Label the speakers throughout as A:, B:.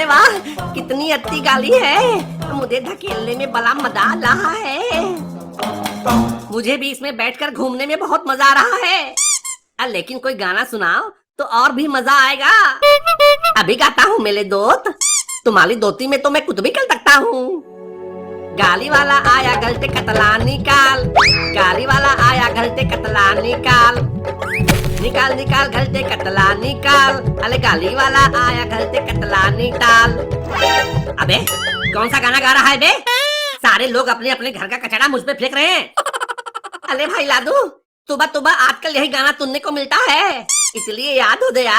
A: वाह, कितनी अच्छी गाली है। मुझे धकेलने में बड़ा मजा आ रहा है। मुझे भी इसमें बैठकर घूमने में बहुत मजा आ रहा है। लेकिन कोई गाना सुनाओ तो और भी मजा आएगा। अभी गाता हूँ मेरे दोस्त, तुम्हारी दोस्ती में तो मैं कुछ भी कर सकता हूँ। गाली वाला आया गलते कतला निकाल, गाली वाला आया गलते कतला निकाल, निकाल निकाल गलते कतला निकाल। अरे गाली वाला आया गलते कतला निकाल। अबे कौन सा गाना गा रहा है बे? सारे लोग अपने अपने घर का कचरा मुझ पे फेंक रहे हैं। अरे भाई लादू, सुबह सुबह आजकल यही गाना सुनने को मिलता है, इसलिए याद हो गया।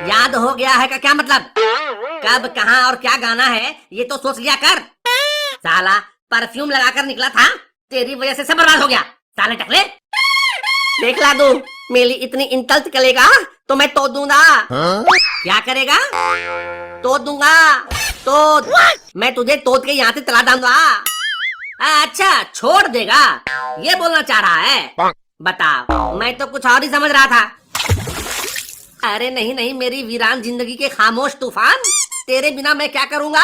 A: याद हो गया है का क्या मतलब? कब कहाँ और क्या गाना है ये तो सोच लिया कर। साला परफ्यूम लगाकर निकला था, तेरी वजह से सब बर्बाद हो गया। साले टकले, देख लादू, मेरी इतनी इंसल्ट करेगा तो मैं तोड़ दूंगा। क्या करेगा? तोड़ दूंगा, तोड़। मैं तुझे तोड़ के यहाँ से चला दूंगा। अच्छा छोड़ देगा, ये बोलना चाह रहा है? बता, मैं तो कुछ और ही समझ रहा था। अरे नहीं नहीं, मेरी वीरान जिंदगी के खामोश तूफान, तेरे बिना मैं क्या करूँगा?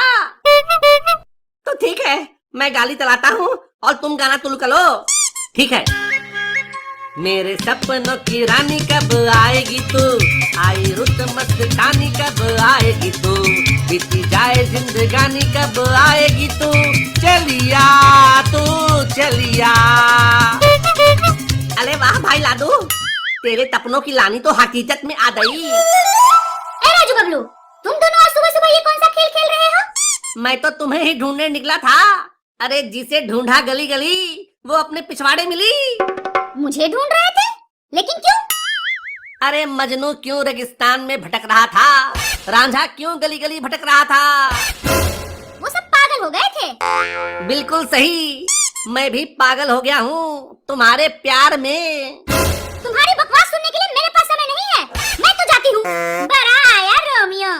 A: तो ठीक है, मैं गाली चलाता हूँ और तुम गाना तुल करो। ठीक है। मेरे सपनों की रानी कब आएगी तू, आई रुत मस्तानी कब आएगी तू, बीती जाए जिंदगानी कब आएगी तू, चलिया तू चलिया। अरे वाह भाई लाडू, तेरे सपनों की लानी तो हकीकत में आ गई।
B: राजू बबलू, तुम दोनों आज सुबह सुबह ये कौन सा खेल खेल रहे हो?
A: मैं तो तुम्हें ही ढूंढने निकला था। अरे जिसे ढूंढा गली गली वो अपने पिछवाड़े मिली।
B: मुझे ढूंढ रहे थे, लेकिन क्यों?
A: अरे मजनू क्यों रेगिस्तान में भटक रहा था, रांझा क्यों गली गली भटक रहा था।
B: वो सब पागल हो गए थे।
A: बिल्कुल सही, मैं भी पागल हो गया हूँ तुम्हारे प्यार में।
B: तुम्हारी बकवास सुनने के लिए मेरे पास समय नहीं है, मैं तो जाती हूँ। बड़ा आया रोमियो।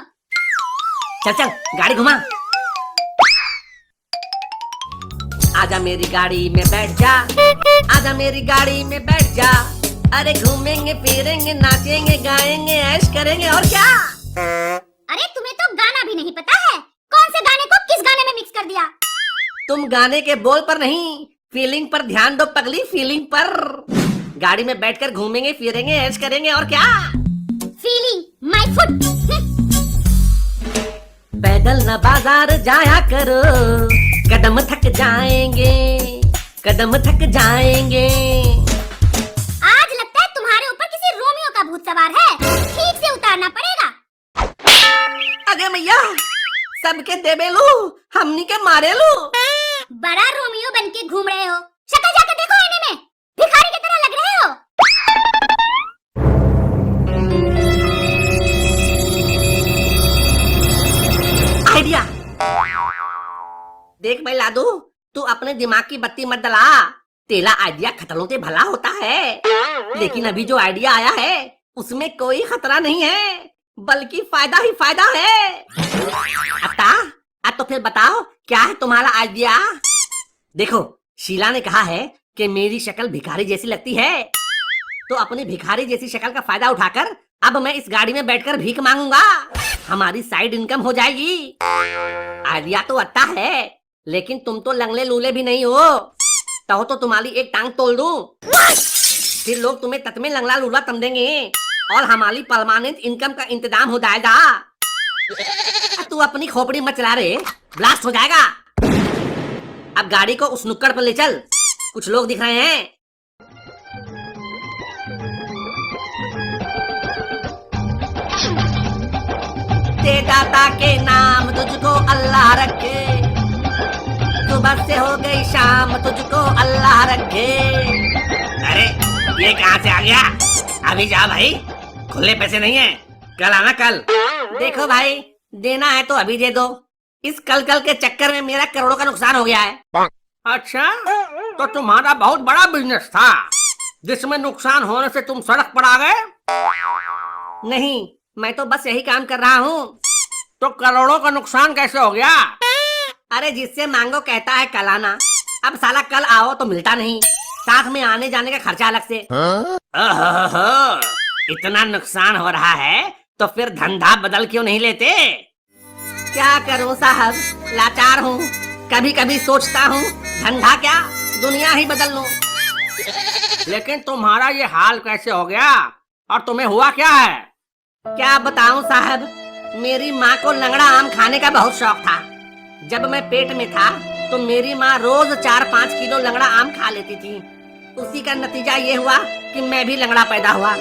A: चल चल गाड़ी घुमा। आजा मेरी गाड़ी में बैठ जा, आजा मेरी गाड़ी में बैठ जा। अरे घूमेंगे फिरेंगे नाचेंगे गाएंगे ऐश करेंगे और क्या।
B: अरे तुम्हें तो गाना भी नहीं पता है, कौन से गाने को किस गाने में मिक्स कर दिया।
A: तुम गाने के बोल पर नहीं, फीलिंग पर ध्यान दो पगली, फीलिंग पर। गाड़ी में बैठकर घूमेंगे फिरेंगे ऐश करेंगे और क्या।
B: Feeling my foot.
A: पैदल न बाजार जाया करो, कदम थक जाएंगे, कदम थक जाएंगे।
B: आज लगता है तुम्हारे ऊपर किसी रोमियो का भूत सवार है, ठीक से उतारना पड़ेगा।
A: अरे मैया, सबके देबे लो, हमनी के मारे लो।
B: बड़ा रोमियो बन के घूम रहे हो, शक्ल जाकर देखो आईने में, भिखारी की तरह लग रहे हो।
A: आइडिया देख भाई लादू, तू अपने दिमाग की बत्ती मत जला। तेरा आइडिया खतरों से भला होता है, लेकिन अभी जो आइडिया आया है उसमें कोई खतरा नहीं है, बल्कि फायदा ही फायदा है। अत्ता, अब तो फिर बताओ क्या है तुम्हारा आइडिया। देखो, शीला ने कहा है कि मेरी शक्ल भिखारी जैसी लगती है, तो अपनी भिखारी जैसी शक्ल का फायदा उठाकर अब मैं इस गाड़ी में बैठकर भीख मांगूंगा, हमारी साइड इनकम हो जाएगी। आइडिया तो अच्छा है, लेकिन तुम तो लंगले लूले भी नहीं हो, तो तुम्हारी एक टांग तोड़ दूं, फिर लोग तुम्हें तत में लंगला लूला समझेंगे और हमारी परमानेंट इनकम का इंतजाम हो जाएगा। तू अपनी खोपड़ी मत चला रे, ब्लास्ट हो जाएगा। अब गाड़ी को उस नुक्कड़ पर ले चल, कुछ लोग दिख रहे हैं। ते दाता के नाम तुझको अल्लाह रखे, सुबह से हो गई शाम तुझको अल्लाह रखे। अरे ये कहाँ से आ गया? अभी जा भाई, खुले पैसे नहीं है, कल आना कल। देखो भाई, देना है तो अभी दे दो, इस कल कल के चक्कर में मेरा करोड़ों का नुकसान हो गया है। अच्छा, तो तुम्हारा बहुत बड़ा बिजनेस था जिसमें नुकसान होने से तुम सड़क पर आ गए? नहीं, मैं तो बस यही काम कर रहा हूँ। तो करोड़ों का नुकसान कैसे हो गया? अरे जिससे मांगो कहता है कल आना, अब साला कल आओ तो मिलता नहीं, साथ में आने जाने का खर्चा अलग से। ओहो, इतना नुकसान हो रहा है तो फिर धंधा बदल क्यों नहीं लेते? क्या करूं साहब, लाचार हूँ। कभी कभी सोचता हूँ धंधा क्या, दुनिया ही बदल लूं।
C: लेकिन तुम्हारा ये हाल कैसे हो गया और तुम्हें हुआ क्या है?
A: क्या बताऊं साहब, मेरी माँ को लंगड़ा आम खाने का बहुत शौक था। जब मैं पेट में था तो मेरी माँ रोज 4-5 किलो लंगड़ा आम खा लेती थी। उसी का नतीजा ये हुआ कि मैं भी लंगड़ा पैदा हुआ।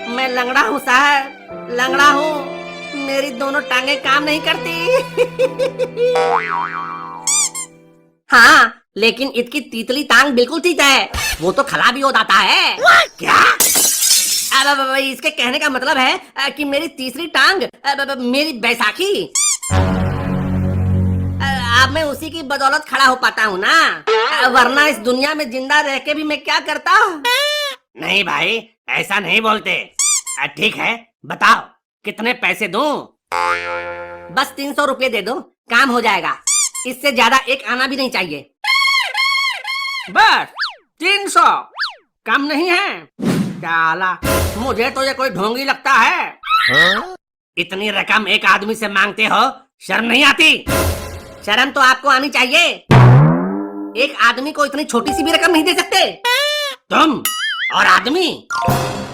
A: मैं लंगड़ा हूँ साहब, लंगड़ा हूँ। मेरी दोनों टांगे काम नहीं करती। हाँ, लेकिन इसकी तीतली टांग बिल्कुल ठीक है, वो तो खला भी हो जाता है। क्या? अब इसके कहने का मतलब है कि मेरी तीसरी टांग मेरी बैसाखी। अब मैं उसी की बदौलत खड़ा हो पाता हूँ ना, वरना इस दुनिया में जिंदा रह के भी मैं क्या करता।
C: नहीं भाई, ऐसा नहीं बोलते। ठीक है, बताओ कितने पैसे दूं?
A: बस 300 रुपये दे दो, काम हो जाएगा। इससे ज्यादा एक आना भी नहीं चाहिए।
C: बस 300? कम नहीं है? साला, मुझे तो ये कोई ढोंगी लगता है। इतनी रकम एक आदमी से मांगते हो, शर्म नहीं आती?
A: शर्म तो आपको आनी चाहिए। एक आदमी को इतनी छोटी सी भी रकम नहीं दे सकते।
C: तुम और आदमी,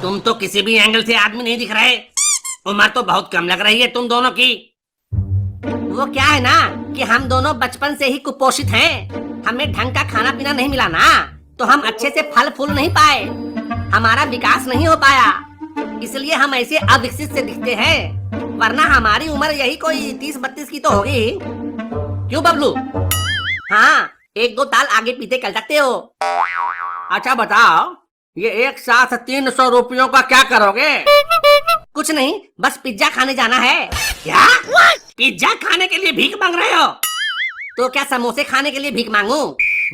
C: तुम तो किसी भी एंगल से आदमी नहीं दिख रहे। उम्र तो बहुत कम लग रही है तुम दोनों की।
A: वो क्या है ना कि हम दोनों बचपन से ही कुपोषित हैं। हमें ढंग का खाना पीना नहीं मिला ना, तो हम अच्छे से फल फूल नहीं पाए। हमारा विकास नहीं हो पाया, इसलिए हम ऐसे अविकसित से दिखते हैं। वरना हमारी उम्र यही कोई 30-32 की तो होगी। क्यों बबलू? हाँ, 1-2 ताल आगे पीछे कर सकते हो।
C: अच्छा बताओ, ये एक साथ 300 रुपयों का क्या करोगे?
A: कुछ नहीं, बस पिज्जा खाने जाना है।
C: क्या? पिज्जा खाने के लिए भीख मांग रहे हो?
A: तो क्या समोसे खाने के लिए भीख मांगू?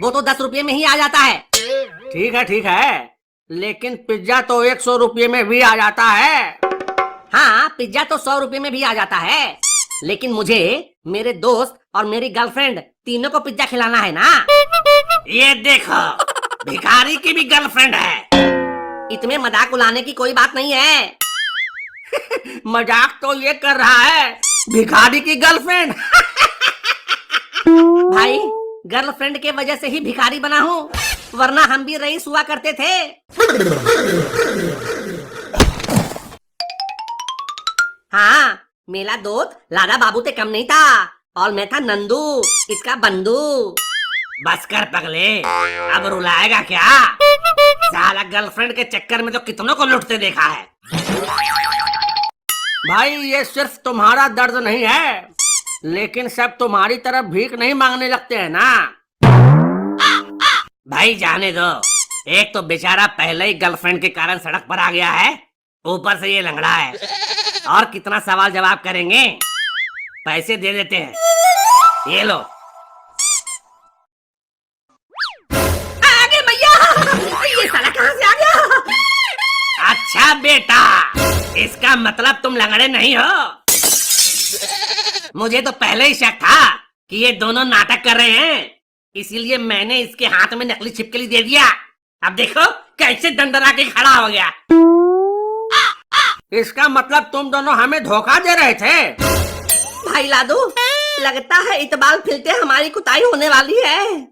A: वो तो 10 रुपये में ही आ जाता है।
C: ठीक है, लेकिन पिज्जा तो 100 रुपये में भी आ जाता है।
A: हाँ, पिज्जा तो 100 रुपये में भी आ जाता है, लेकिन मुझे, मेरे दोस्त और मेरी गर्लफ्रेंड तीनों को पिज्जा खिलाना है ना।
C: ये देखो, भिखारी की भी गर्लफ्रेंड है।
A: इसमें मजाक उड़ाने की कोई बात नहीं है।
C: मजाक तो ये कर रहा है, भिखारी की गर्लफ्रेंड।
A: भाई, गर्लफ्रेंड के वजह से ही भिखारी बना हूँ, वरना हम भी रईस हुआ करते थे। हाँ, मेरा दोस्त लाला बाबू से कम नहीं था, और मैं था नंदू, इसका बंधु।
C: बस कर पगले, अब रुलाएगा क्या? साला गर्लफ्रेंड के चक्कर में तो कितनों को लुटते देखा है। भाई, ये सिर्फ तुम्हारा दर्द नहीं है, लेकिन सब तुम्हारी तरफ भीख नहीं मांगने लगते हैं ना। भाई जाने दो, एक तो बेचारा पहले ही गर्लफ्रेंड के कारण सड़क पर आ गया है, ऊपर से ये लंगड़ा है। और कितना सवाल जवाब करेंगे? पैसे दे देते हैं, ये लो।
A: आगे भैया, ये साला कहाँ से आ गया?
C: अच्छा बेटा, इसका मतलब तुम लंगड़े नहीं हो। मुझे तो पहले ही शक था कि ये दोनों नाटक कर रहे हैं, इसीलिए मैंने इसके हाथ में नकली छिपकली दे दिया। अब देखो कैसे दंडरा के खड़ा हो गया। इसका मतलब तुम दोनों हमें धोखा दे रहे थे।
A: भाई लादू, लगता है इतबाल फिलते हमारी कुताई होने वाली है।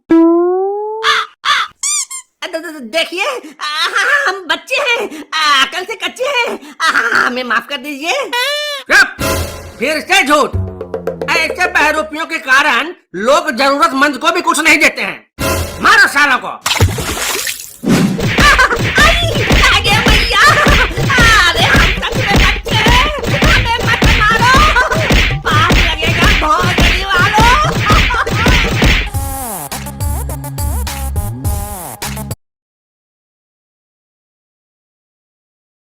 A: देखिए, हम बच्चे हैं, अकल से कच्चे हैं, हमें माफ कर दीजिए।
C: चुप! फिर से झूठ। ऐसे बहरूपियों के कारण लोग जरूरतमंद को भी कुछ नहीं देते हैं। मारो सालों को।